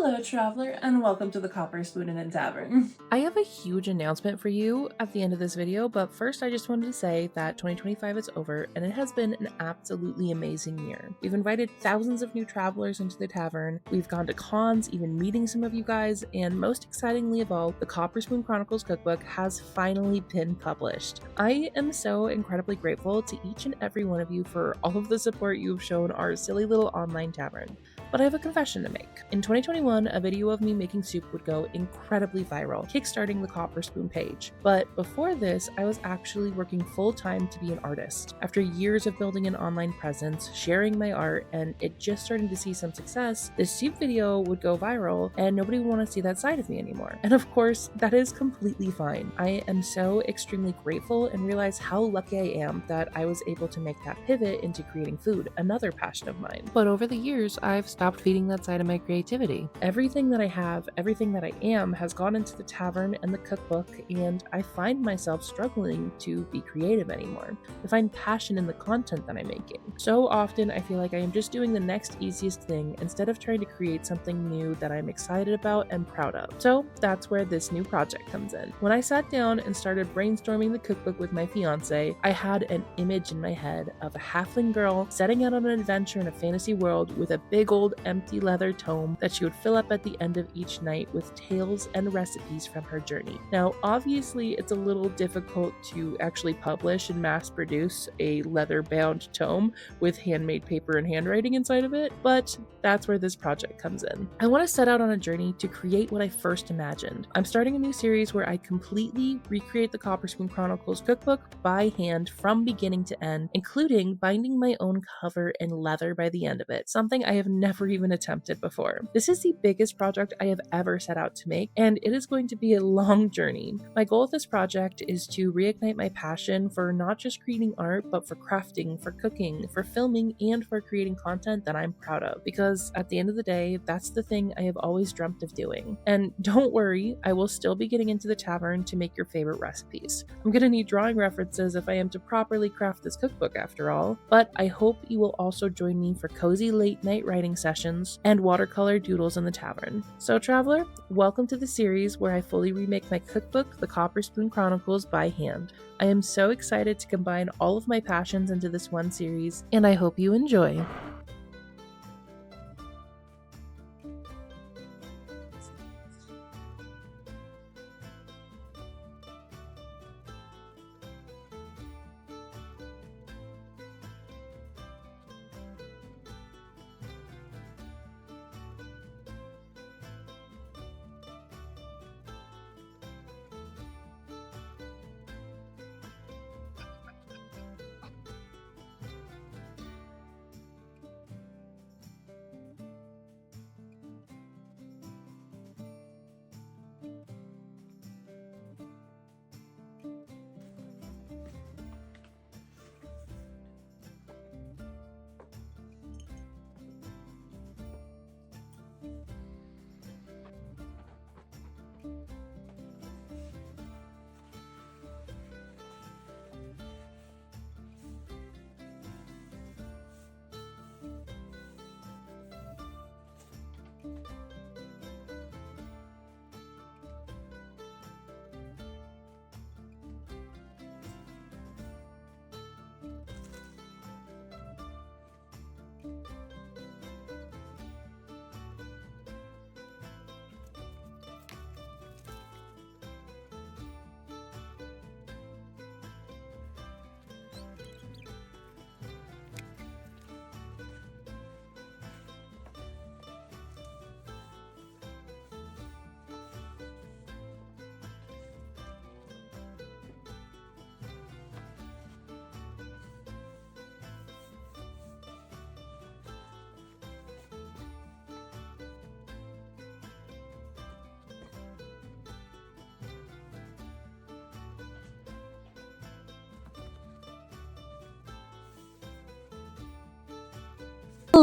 Hello, traveler, and welcome to the CopperSpoon Inn and Tavern. I have a huge announcement for you at the end of this video, but first I just wanted to say that 2025 is over and it has been an absolutely amazing year. We've invited thousands of new travelers into the tavern, we've gone to cons, even meeting some of you guys, and most excitingly of all, the CopperSpoon Chronicles cookbook has finally been published. I am so incredibly grateful to each and every one of you for all of the support you've shown our silly little online tavern. But I have a confession to make. In 2021, a video of me making soup would go incredibly viral, kickstarting the CopperSpoon page. But before this, I was actually working full-time to be an artist. After years of building an online presence, sharing my art, and it just starting to see some success, this soup video would go viral and nobody would want to see that side of me anymore. And of course, that is completely fine. I am so extremely grateful and realize how lucky I am that I was able to make that pivot into creating food, another passion of mine. But over the years, I've stopped feeding that side of my creativity. Everything that I have, everything that I am, has gone into the tavern and the cookbook, and I find myself struggling to be creative anymore, to find passion in the content that I'm making. So often I feel like I am just doing the next easiest thing instead of trying to create something new that I'm excited about and proud of. So that's where this new project comes in. When I sat down and started brainstorming the cookbook with my fiance, I had an image in my head of a halfling girl setting out on an adventure in a fantasy world with a big old empty leather tome that she would fill up at the end of each night with tales and recipes from her journey. Now, obviously, it's a little difficult to actually publish and mass produce a leather-bound tome with handmade paper and handwriting inside of it, but that's where this project comes in. I want to set out on a journey to create what I first imagined. I'm starting a new series where I completely recreate the CopperSpoon Chronicles cookbook by hand from beginning to end, including binding my own cover in leather by the end of it, something I have never even attempted before. This is the biggest project I have ever set out to make, and it is going to be a long journey. My goal with this project is to reignite my passion for not just creating art, but for crafting, for cooking, for filming, and for creating content that I'm proud of, because at the end of the day, that's the thing I have always dreamt of doing. And don't worry, I will still be getting into the tavern to make your favorite recipes. I'm gonna need drawing references if I am to properly craft this cookbook after all, but I hope you will also join me for cozy late night writing sessions and watercolor doodles in the tavern. So traveler, welcome to the series where I fully remake my cookbook, the CopperSpoon Chronicles, by hand. I am so excited to combine all of my passions into this one series, and I hope you enjoy.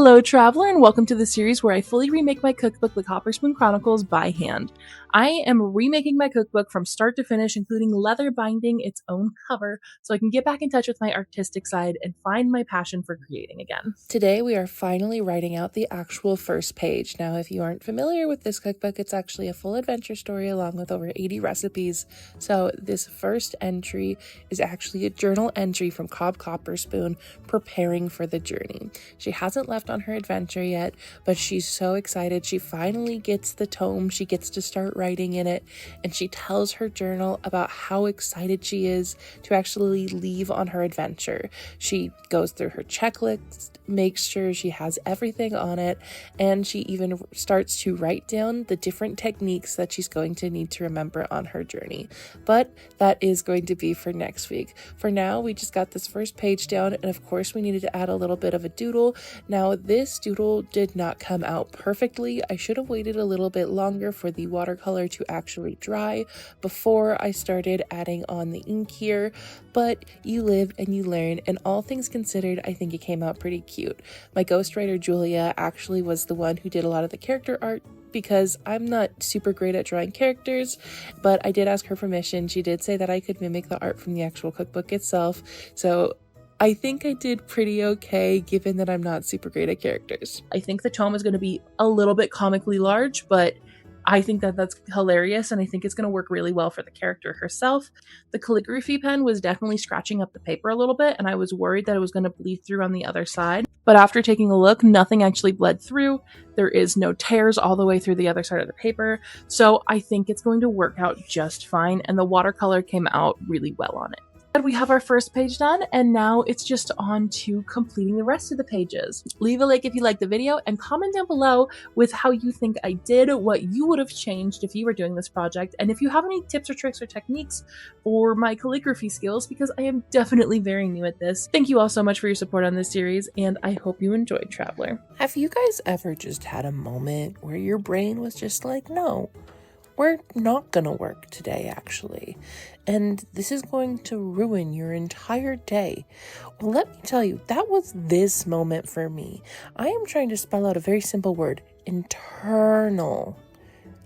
Hello, traveler, and welcome to the series where I fully remake my cookbook, The CopperSpoon Chronicles, by hand. I am remaking my cookbook from start to finish, including leather binding its own cover, so I can get back in touch with my artistic side and find my passion for creating again. Today, we are finally writing out the actual first page. Now, if you aren't familiar with this cookbook, it's actually a full adventure story along with over 80 recipes. So this first entry is actually a journal entry from Cob CopperSpoon preparing for the journey. She hasn't left on her adventure yet, but she's so excited. She finally gets the tome. She gets to start writing in it, and she tells her journal about how excited she is to actually leave on her adventure. She goes through her checklist, makes sure she has everything on it, and she even starts to write down the different techniques that she's going to need to remember on her journey. But that is going to be for next week. For now, we just got this first page down, and of course we needed to add a little bit of a doodle. Now, this doodle did not come out perfectly. I should have waited a little bit longer for the watercolor to actually dry before I started adding on the ink here, but you live and you learn, and all things considered, I think it came out pretty cute. My ghostwriter Julia actually was the one who did a lot of the character art, because I'm not super great at drawing characters, but I did ask her permission. She did say that I could mimic the art from the actual cookbook itself, so I think I did pretty okay, given that I'm not super great at characters. I think the tome is going to be a little bit comically large, but I think that that's hilarious, and I think it's going to work really well for the character herself. The calligraphy pen was definitely scratching up the paper a little bit, and I was worried that it was going to bleed through on the other side. But after taking a look, nothing actually bled through. There is no tears all the way through the other side of the paper, so I think it's going to work out just fine, and the watercolor came out really well on it. We have our first page done, and now it's just on to completing the rest of the pages. Leave a like if you liked the video, and comment down below with how you think I did, what you would have changed if you were doing this project, and if you have any tips or tricks or techniques for my calligraphy skills, because I am definitely very new at this. Thank you all so much for your support on this series, and I hope you enjoyed, Traveler. Have you guys ever just had a moment where your brain was just like, no, we're not gonna work today, actually, and this is going to ruin your entire day? Well, let me tell you, that was this moment for me. I am trying to spell out a very simple word: internal.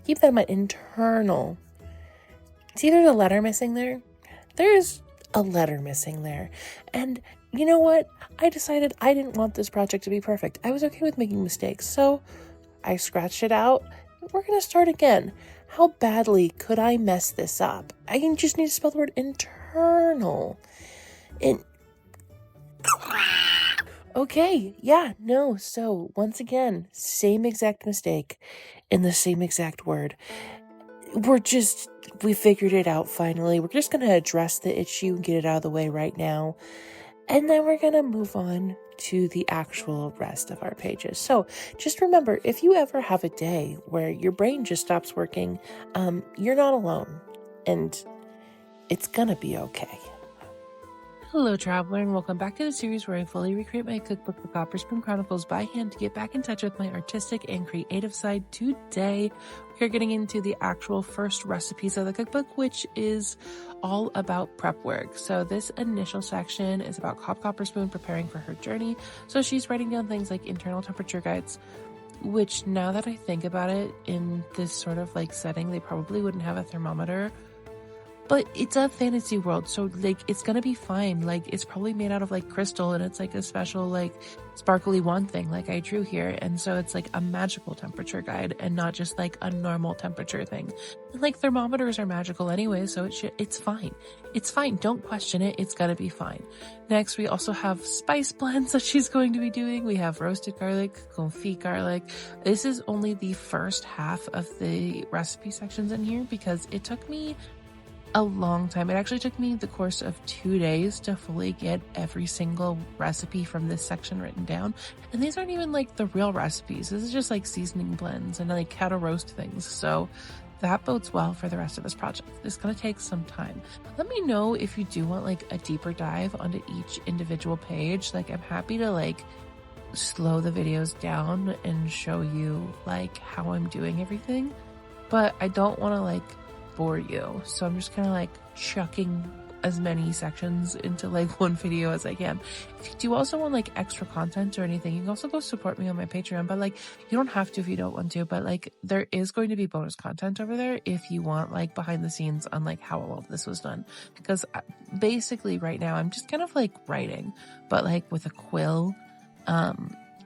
Keep that in mind, internal. See, there's a letter missing there. There's a letter missing there. And you know what? I decided I didn't want this project to be perfect. I was okay with making mistakes, so I scratched it out. We're gonna start again. How badly could I mess this up? I just need to spell the word internal. Okay, yeah, no, so once again, same exact mistake in the same exact word. We figured it out finally. We're just gonna address the issue and get it out of the way right now. And then we're gonna move on to the actual rest of our pages. So just remember, if you ever have a day where your brain just stops working, you're not alone, and it's gonna be okay. Hello, Traveler, and welcome back to the series where I fully recreate my cookbook, The CopperSpoon Chronicles, by hand to get back in touch with my artistic and creative side. Today, we are getting into the actual first recipes of the cookbook, which is all about prep work. So this initial section is about Cob CopperSpoon preparing for her journey. So she's writing down things like internal temperature guides, which, now that I think about it, in this sort of like setting, they probably wouldn't have a thermometer. But it's a fantasy world, so like it's gonna be fine. Like it's probably made out of like crystal, and it's like a special like sparkly wand thing like I drew here, and so it's like a magical temperature guide and not just like a normal temperature thing. And like thermometers are magical anyway, so it's fine. It's fine. Don't question it. It's gonna be fine. Next, we also have spice blends that she's going to be doing. We have roasted garlic, confit garlic. This is only the first half of the recipe sections in here because it took me a long time. It actually took me the course of 2 days to fully get every single recipe from this section written down. And these aren't even like the real recipes. This is just like seasoning blends and like how to roast things. So that bodes well for the rest of this project. It's gonna take some time. Let me know if you do want like a deeper dive onto each individual page. Like I'm happy to like slow the videos down and show you like how I'm doing everything, but I don't want to like bore you, so I'm just kind of like chucking as many sections into like one video as I can. If you do also want like extra content or anything, you can also go support me on my Patreon, but like you don't have to if you don't want to, but like there is going to be bonus content over there if you want like behind the scenes on like how all of this was done. Because basically right now I'm just kind of like writing, but like with a quill.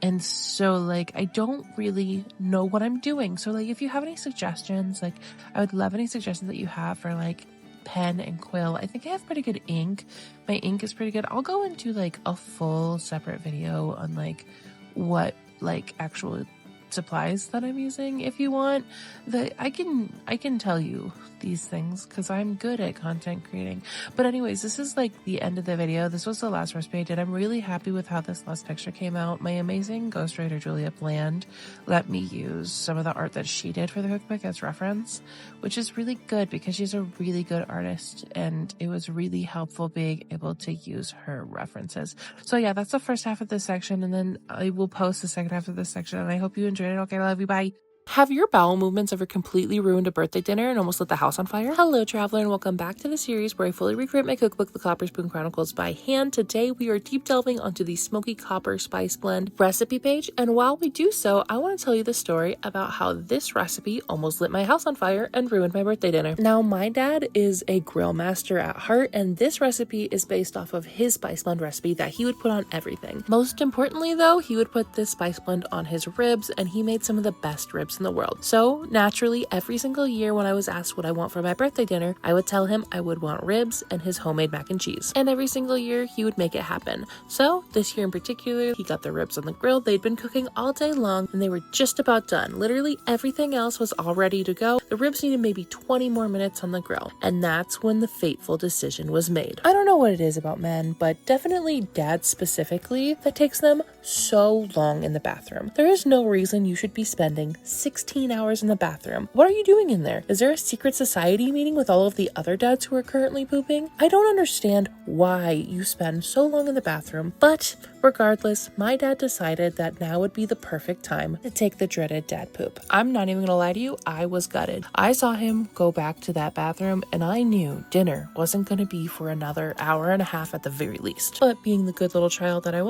And so like I don't really know what I'm doing. So like if you have any suggestions, like I would love any suggestions that you have for like pen and quill. I think I have pretty good ink. My ink is pretty good. I'll go into like a full separate video on like what like actual supplies that I'm using if you want. I can tell you these things because I'm good at content creating. But anyways, this is like the end of the video. This was the last recipe I did. I'm really happy with how this last picture came out. My amazing ghostwriter Julia Bland let me use some of the art that she did for the cookbook as reference, which is really good because she's a really good artist and it was really helpful being able to use her references. So yeah, that's the first half of this section, and then I will post the second half of this section, and I hope you enjoyed it. Okay, I love you. Bye. Have your bowel movements ever completely ruined a birthday dinner and almost lit the house on fire? Hello, traveler, and welcome back to the series where I fully recreate my cookbook, the CopperSpoon Chronicles, by hand. Today, we are deep delving onto the smoky copper spice blend recipe page, and while we do so, I want to tell you the story about how this recipe almost lit my house on fire and ruined my birthday dinner. Now, my dad is a grill master at heart, and this recipe is based off of his spice blend recipe that he would put on everything. Most importantly, though, he would put this spice blend on his ribs, and he made some of the best ribs in the world. So naturally, every single year when I was asked what I want for my birthday dinner, I would tell him I would want ribs and his homemade mac and cheese. And every single year he would make it happen. So this year in particular, he got the ribs on the grill. They'd been cooking all day long and they were just about done. Literally everything else was all ready to go. The ribs needed maybe 20 more minutes on the grill. And that's when the fateful decision was made. I don't know what it is about men, but definitely dads specifically, that takes them so long in the bathroom. There is no reason you should be spending 16 hours in the bathroom. What are you doing in there? Is there a secret society meeting with all of the other dads who are currently pooping? I don't understand why you spend so long in the bathroom, but regardless, my dad decided that now would be the perfect time to take the dreaded dad poop. I'm not even gonna lie to you, I was gutted. I saw him go back to that bathroom and I knew dinner wasn't gonna be for another hour and a half at the very least. But being the good little child that I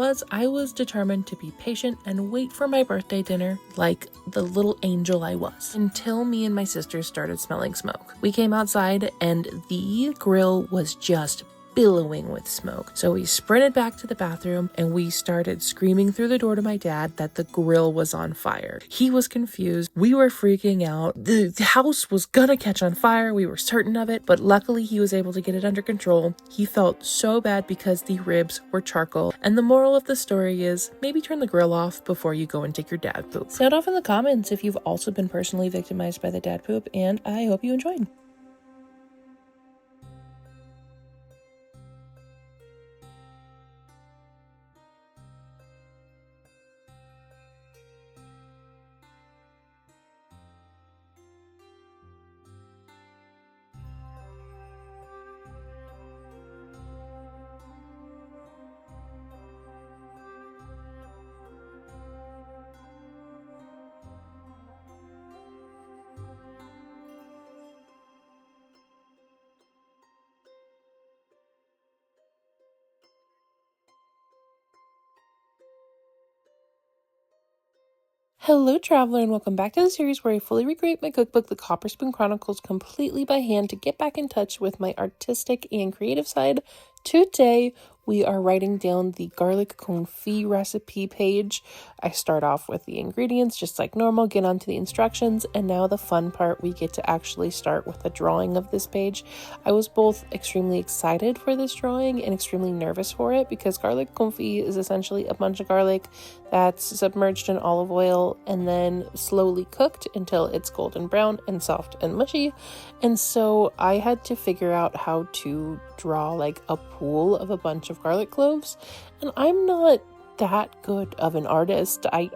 was determined to be patient and wait for my birthday dinner like the little angel I was, until me and my sisters started smelling smoke. We came outside and the grill was just billowing with smoke. So we sprinted back to the bathroom and we started screaming through the door to my dad that the grill was on fire. He was confused. We were freaking out. The house was gonna catch on fire. We were certain of it, but luckily he was able to get it under control. He felt so bad because the ribs were charcoal. And the moral of the story is maybe turn the grill off before you go and take your dad poop. Sound off in the comments if you've also been personally victimized by the dad poop, and I hope you enjoyed. Hello, traveler, and welcome back to the series where I fully recreate my cookbook, the CopperSpoon Chronicles, completely by hand to get back in touch with my artistic and creative side. Today, we are writing down the garlic confit recipe page. I start off with the ingredients just like normal, get onto the instructions, and now the fun part, we get to actually start with the drawing of this page. I was both extremely excited for this drawing and extremely nervous for it because garlic confit is essentially a bunch of garlic that's submerged in olive oil and then slowly cooked until it's golden brown and soft and mushy. And so I had to figure out how to draw like a pool of a bunch of garlic cloves, and I'm not that good of an artist. I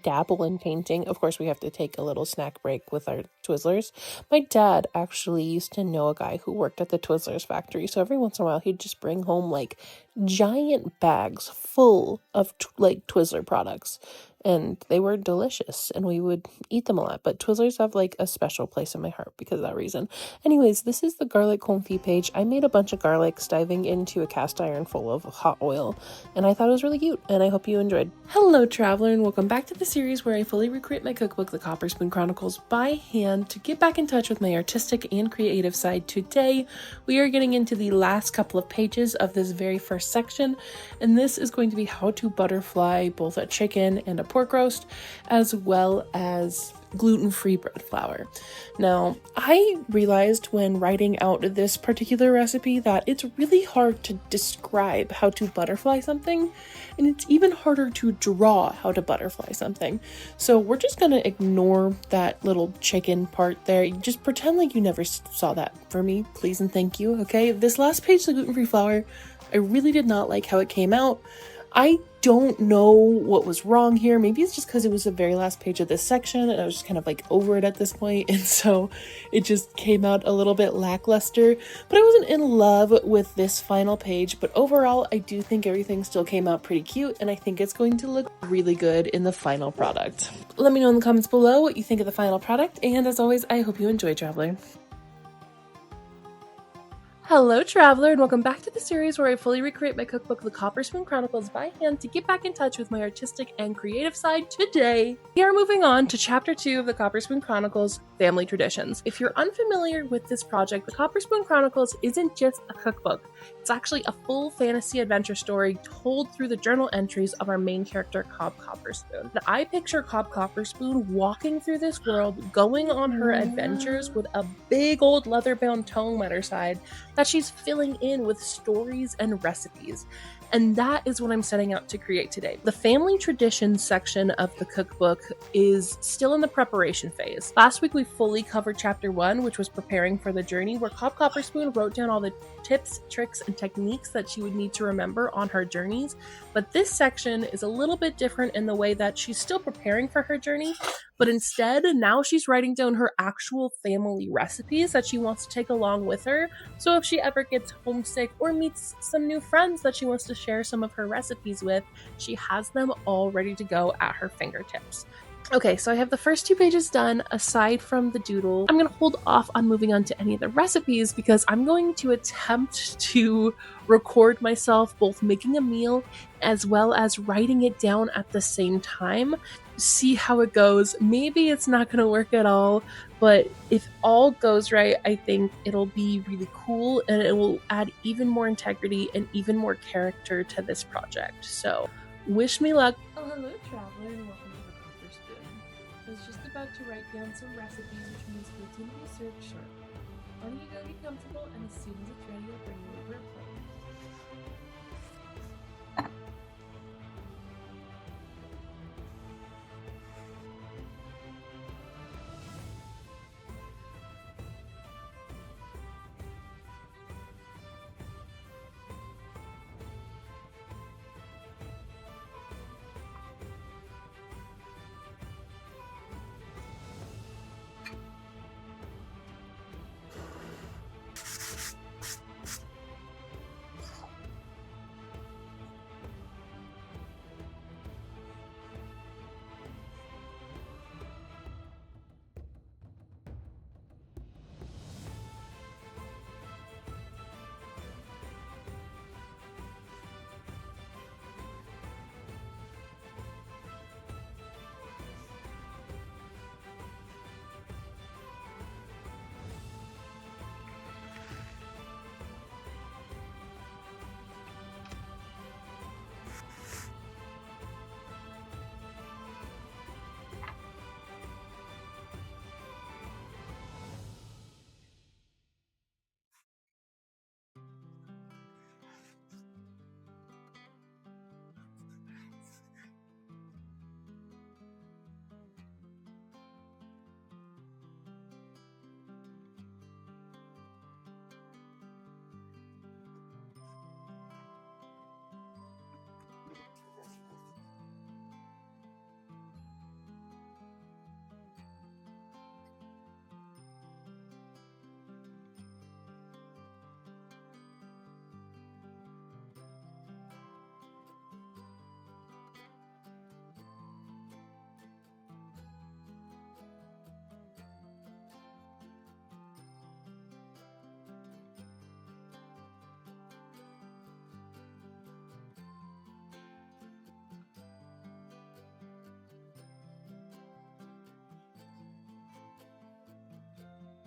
dabble in painting. Of course, we have to take a little snack break with our Twizzlers. My dad actually used to know a guy who worked at the Twizzlers factory, so every once in a while he'd just bring home like giant bags full of like Twizzler products. and they were delicious and we would eat them a lot. But Twizzlers have like a special place in my heart because of that reason. Anyways, this is the garlic confit page. I made a bunch of garlics diving into a cast iron full of hot oil, and I thought it was really cute, and I hope you enjoyed. Hello traveler, and welcome back to the series where I fully recreate my cookbook, the CopperSpoon Chronicles, by hand to get back in touch with my artistic and creative side. Today, we are getting into the last couple of pages of this very first section, and this is going to be how to butterfly both a chicken and a pork roast, as well as gluten-free bread flour. Now, I realized when writing out this particular recipe that it's really hard to describe how to butterfly something, and it's even harder to draw how to butterfly something. So we're just gonna ignore that little chicken part there. Just pretend like you never saw that for me, please and thank you, okay? This last page, the gluten-free flour, I really did not like how it came out. I don't know what was wrong here. Maybe it's just because it was the very last page of this section and I was just kind of like over it at this point, and so it just came out a little bit lackluster. But I wasn't in love with this final page, but overall I do think everything still came out pretty cute, and I think it's going to look really good in the final product. Let me know in the comments below what you think of the final product, and as always, I hope you enjoy, traveler. Hello traveler, and welcome back to the series where I fully recreate my cookbook, the CopperSpoon Chronicles, by hand to get back in touch with my artistic and creative side. Today, we are moving on to chapter 2 of the CopperSpoon Chronicles, Family Traditions. If you're unfamiliar with this project, the CopperSpoon Chronicles isn't just a cookbook. It's actually a full fantasy adventure story told through the journal entries of our main character, Cob CopperSpoon. And I picture Cob CopperSpoon walking through this world, going on her adventures with a big old leather-bound tome at her side that she's filling in with stories and recipes. And that is what I'm setting out to create today. The family traditions section of the cookbook is still in the preparation phase. Last week we fully covered chapter 1, which was preparing for the journey, where Cob CopperSpoon wrote down all the tips, tricks, and techniques that she would need to remember on her journeys. But this section is a little bit different in the way that she's still preparing for her journey, but instead now she's writing down her actual family recipes that she wants to take along with her. So if she ever gets homesick or meets some new friends that she wants to share some of her recipes with, she has them all ready to go at her fingertips. Okay, so I have the first 2 pages done. Aside from the doodle, I'm going to hold off on moving on to any of the recipes because I'm going to attempt to record myself both making a meal as well as writing it down at the same time. See how it goes. Maybe it's not going to work at all, but if all goes right, I think it'll be really cool and it will add even more integrity and even more character to this project. So, wish me luck. Oh, hello, traveler, and welcome to the CopperSpoon. I was just about to write down some recipes, which means continue to serve sharp. Why don't you go get comfortable, and as soon as it's ready, I'll bring you over a plate.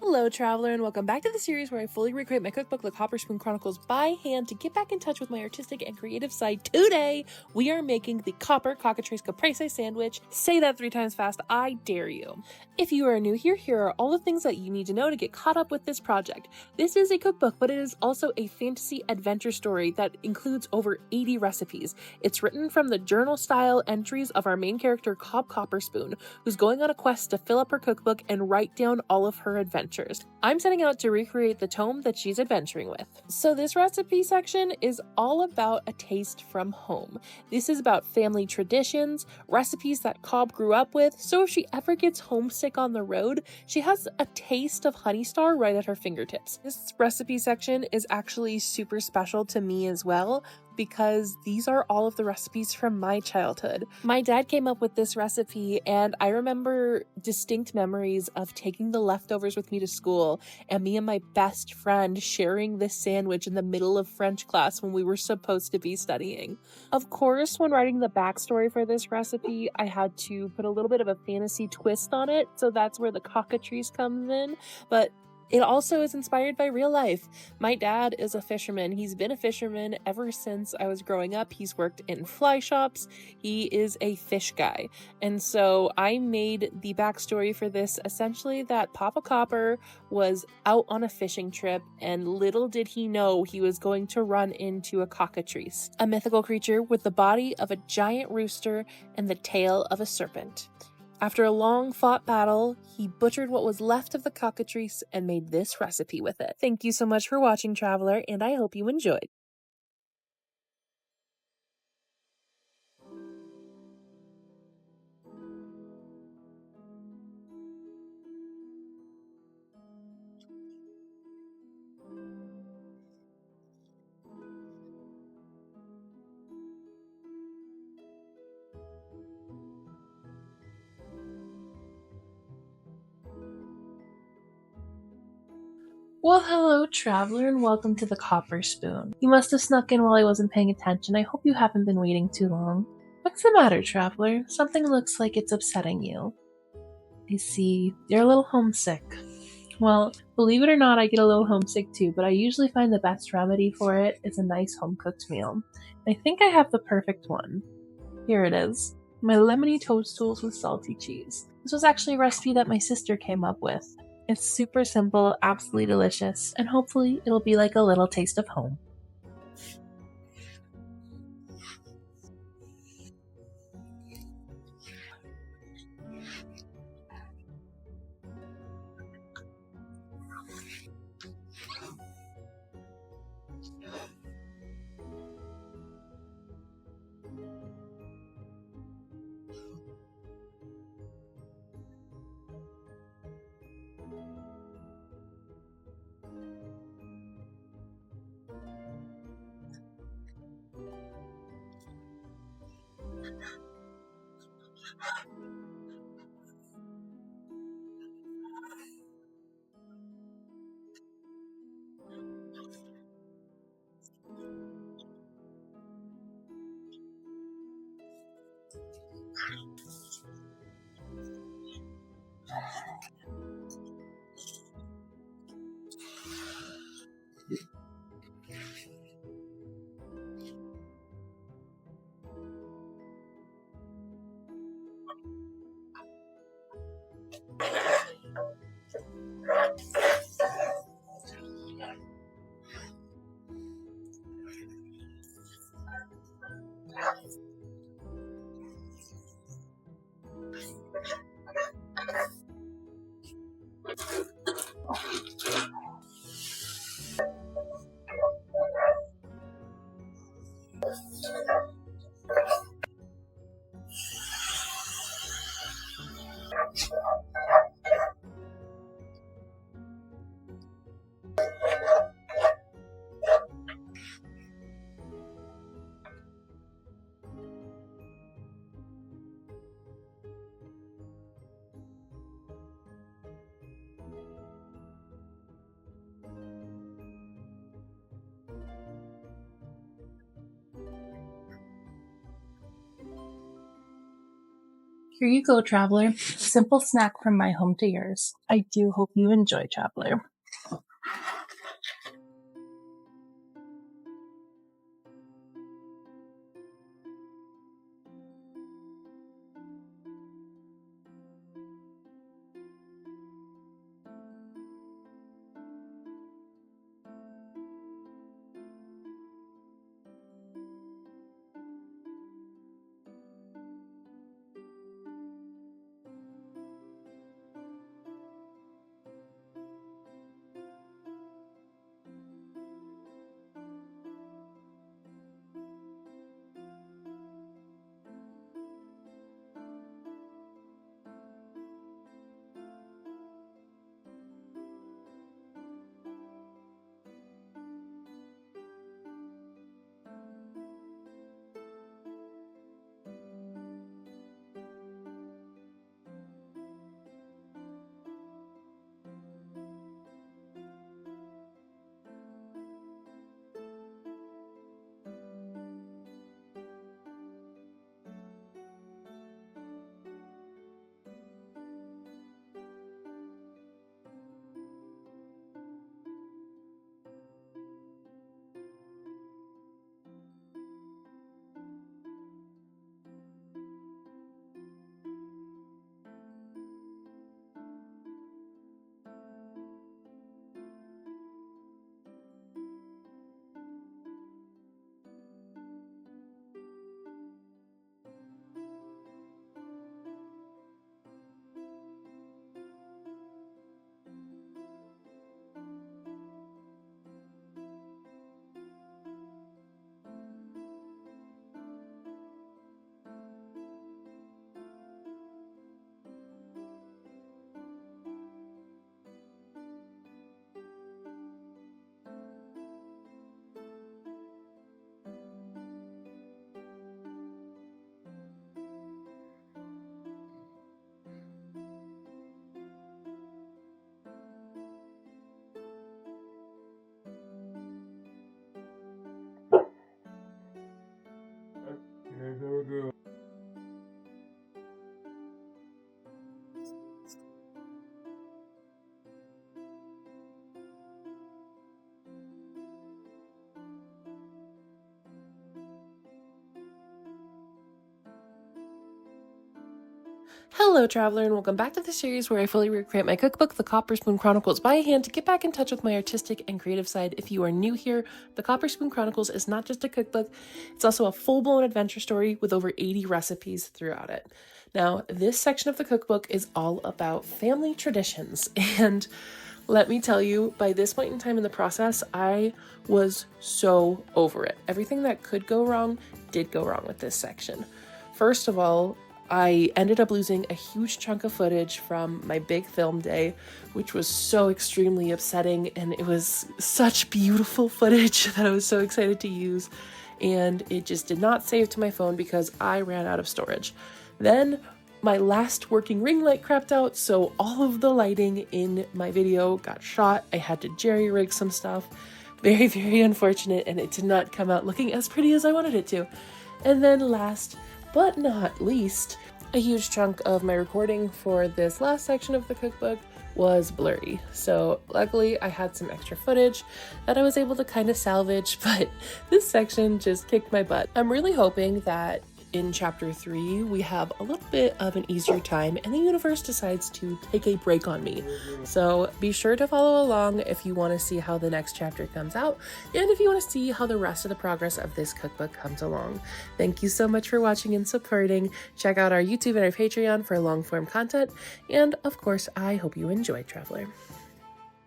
Hello, traveler, and welcome back to the series where I fully recreate my cookbook, the CopperSpoon Chronicles, by hand to get back in touch with my artistic and creative side. Today, we are making the Copper Cockatrice Caprese sandwich. Say that 3 times fast, I dare you. If you are new here are all the things that you need to know to get caught up with this project. This is a cookbook, but it is also a fantasy adventure story that includes over 80 recipes. It's written from the journal-style entries of our main character, Cob CopperSpoon, who's going on a quest to fill up her cookbook and write down all of her adventures. I'm setting out to recreate the tome that she's adventuring with. So this recipe section is all about a taste from home. This is about family traditions, recipes that Cob grew up with, so if she ever gets homesick on the road, she has a taste of Honey Star right at her fingertips. This recipe section is actually super special to me as well, because these are all of the recipes from my childhood. My dad came up with this recipe, and I remember distinct memories of taking the leftovers with me to school and me and my best friend sharing this sandwich in the middle of French class when we were supposed to be studying. Of course, when writing the backstory for this recipe, I had to put a little bit of a fantasy twist on it, so that's where the cockatrice comes in, but it also is inspired by real life. My dad is a fisherman. He's been a fisherman ever since I was growing up. He's worked in fly shops. He is a fish guy. And so I made the backstory for this essentially that Papa Copper was out on a fishing trip, and little did he know he was going to run into a cockatrice, a mythical creature with the body of a giant rooster and the tail of a serpent. After a long fought battle, he butchered what was left of the cockatrice and made this recipe with it. Thank you so much for watching, traveler, and I hope you enjoyed. Well, hello, traveler, and welcome to the CopperSpoon. You must have snuck in while I wasn't paying attention. I hope you haven't been waiting too long. What's the matter, traveler? Something looks like it's upsetting you. I see. You're a little homesick. Well, believe it or not, I get a little homesick too, but I usually find the best remedy for it is a nice home-cooked meal. I think I have the perfect one. Here it is. My lemony toadstools with salty cheese. This was actually a recipe that my sister came up with. It's super simple, absolutely delicious, and hopefully it'll be like a little taste of home. Here you go, traveler. A simple snack from my home to yours. I do hope you enjoy, traveler. Hello, traveler, and welcome back to the series where I fully recreate my cookbook, the CopperSpoon Chronicles, by hand to get back in touch with my artistic and creative side. If you are new here, the CopperSpoon Chronicles is not just a cookbook, it's also a full-blown adventure story with over 80 recipes throughout it. Now, this section of the cookbook is all about family traditions, and let me tell you, by this point in time in the process, I was so over it. Everything that could go wrong did go wrong with this section. First of all, I ended up losing a huge chunk of footage from my big film day, which was so extremely upsetting, and it was such beautiful footage that I was so excited to use, and it just did not save to my phone because I ran out of storage. Then my last working ring light crapped out, so all of the lighting in my video got shot. I had to jerry-rig some stuff. Very, very unfortunate, and it did not come out looking as pretty as I wanted it to. And then last but not least, a huge chunk of my recording for this last section of the cookbook was blurry. So luckily I had some extra footage that I was able to kind of salvage, but this section just kicked my butt. I'm really hoping that in chapter 3 we have a little bit of an easier time and the universe decides to take a break on me. So be sure to follow along if you want to see how the next chapter comes out and if you want to see how the rest of the progress of this cookbook comes along. Thank you so much for watching and supporting. Check out our YouTube and our Patreon for long form content, and of course I hope you enjoyed, traveler.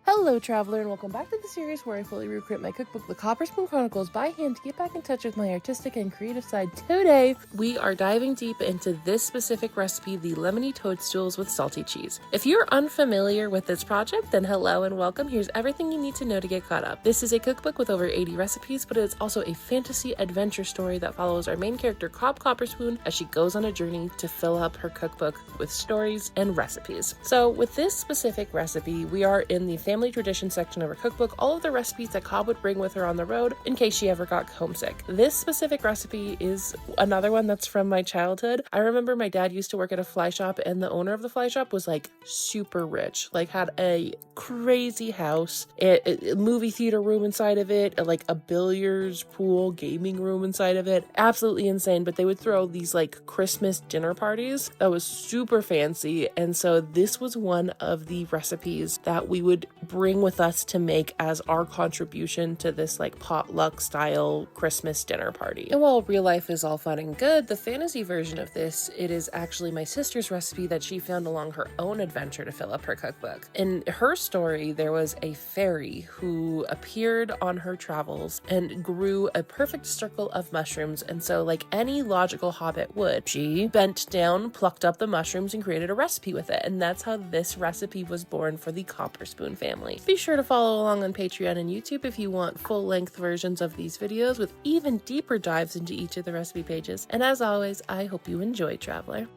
Hello, traveler, and welcome back to the series where I fully recreate my cookbook, the CopperSpoon Chronicles, by hand to get back in touch with my artistic and creative side. Today, we are diving deep into this specific recipe, the lemony toadstools with salty cheese. If you're unfamiliar with this project, then hello and welcome. Here's everything you need to know to get caught up. This is a cookbook with over 80 recipes, but it's also a fantasy adventure story that follows our main character, Cob CopperSpoon, as she goes on a journey to fill up her cookbook with stories and recipes. So with this specific recipe, we are in the family family tradition section of her cookbook all of the recipes that Cob would bring with her on the road in case she ever got homesick. This specific recipe is another one that's from my childhood. I remember my dad used to work at a fly shop, and the owner of the fly shop was like super rich, like had a crazy house, a movie theater room inside of it, like a billiards pool, gaming room inside of it. Absolutely insane. But they would throw these like Christmas dinner parties that was super fancy, and so this was one of the recipes that we would bring with us to make as our contribution to this like potluck style Christmas dinner party. And while real life is all fun and good, the fantasy version of this, it is actually my sister's recipe that she found along her own adventure to fill up her cookbook. In her story, there was a fairy who appeared on her travels and grew a perfect circle of mushrooms, and so like any logical hobbit would, she bent down, plucked up the mushrooms, and created a recipe with it, and that's how this recipe was born for the CopperSpoon family. Be sure to follow along on Patreon and YouTube if you want full-length versions of these videos with even deeper dives into each of the recipe pages, and as always, I hope you enjoy, traveler.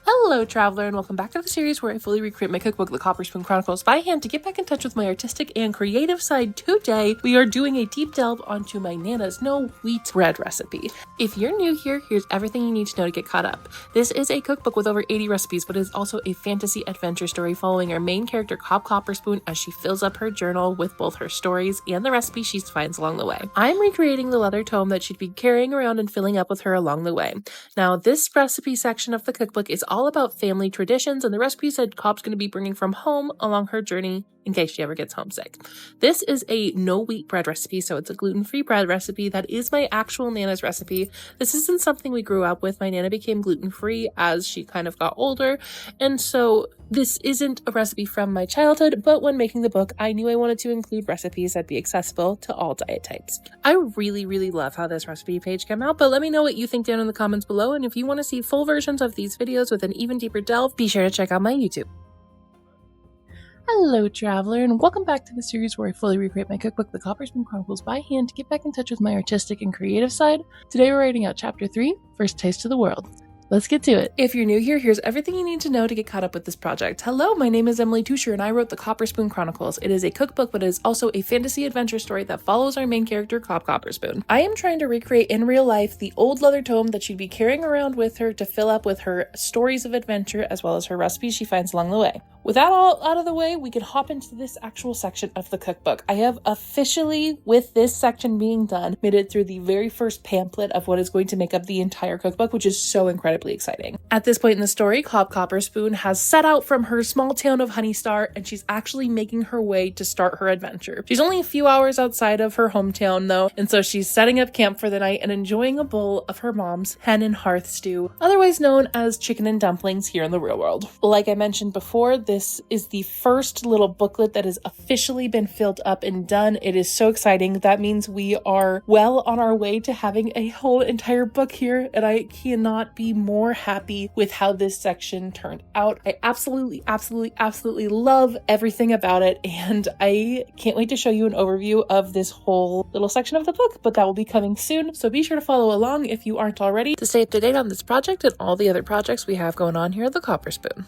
Hello, traveler, and welcome back to the series where I fully recreate my cookbook, the CopperSpoon Chronicles, by hand. To get back in touch with my artistic and creative side today, we are doing a deep delve onto my Nana's no wheat bread recipe. If you're new here, here's everything you need to know to get caught up. This is a cookbook with over 80 recipes, but it is also a fantasy adventure story following our main character, Cob CopperSpoon, as she fills up her journal with both her stories and the recipes she finds along the way. I'm recreating the leather tome that she'd be carrying around and filling up with her along the way. Now, this recipe section of the cookbook is all about family traditions and the recipes that Cob's going to be bringing from home along her journey in case she ever gets homesick. This is a no wheat bread recipe, so it's a gluten-free bread recipe. That is my actual Nana's recipe. This isn't something we grew up with. My Nana became gluten-free as she kind of got older, and so this isn't a recipe from my childhood, but when making the book, I knew I wanted to include recipes that'd be accessible to all diet types. I really love how this recipe page came out, but let me know what you think down in the comments below, and if you want to see full versions of these videos with an even deeper delve, be sure to check out my YouTube. Hello, traveler, and welcome back to the series where I fully recreate my cookbook, the CopperSpoon Chronicles, by hand to get back in touch with my artistic and creative side. Today we're writing out Chapter 3, First Taste of the World. Let's get to it. If you're new here, here's everything you need to know to get caught up with this project. Hello, my name is Emily Tusher, and I wrote the CopperSpoon Chronicles. It is a cookbook, but it is also a fantasy adventure story that follows our main character, Cob CopperSpoon. I am trying to recreate in real life the old leather tome that she'd be carrying around with her to fill up with her stories of adventure as well as her recipes she finds along the way. With that all out of the way, we can hop into this actual section of the cookbook. I have officially, with this section being done, made it through the very first pamphlet of what is going to make up the entire cookbook, which is so incredibly exciting. At this point in the story, Cob CopperSpoon has set out from her small town of Honeystar, and she's actually making her way to start her adventure. She's only a few hours outside of her hometown, though, and so she's setting up camp for the night and enjoying a bowl of her mom's hen and hearth stew, otherwise known as chicken and dumplings here in the real world. Like I mentioned before, this is the first little booklet that has officially been filled up and done. It is so exciting. That means we are well on our way to having a whole entire book here, and I cannot be more happy with how this section turned out. I absolutely love everything about it, and I can't wait to show you an overview of this whole little section of the book, but that will be coming soon, so be sure to follow along if you aren't already to stay up to date on this project and all the other projects we have going on here at the CopperSpoon.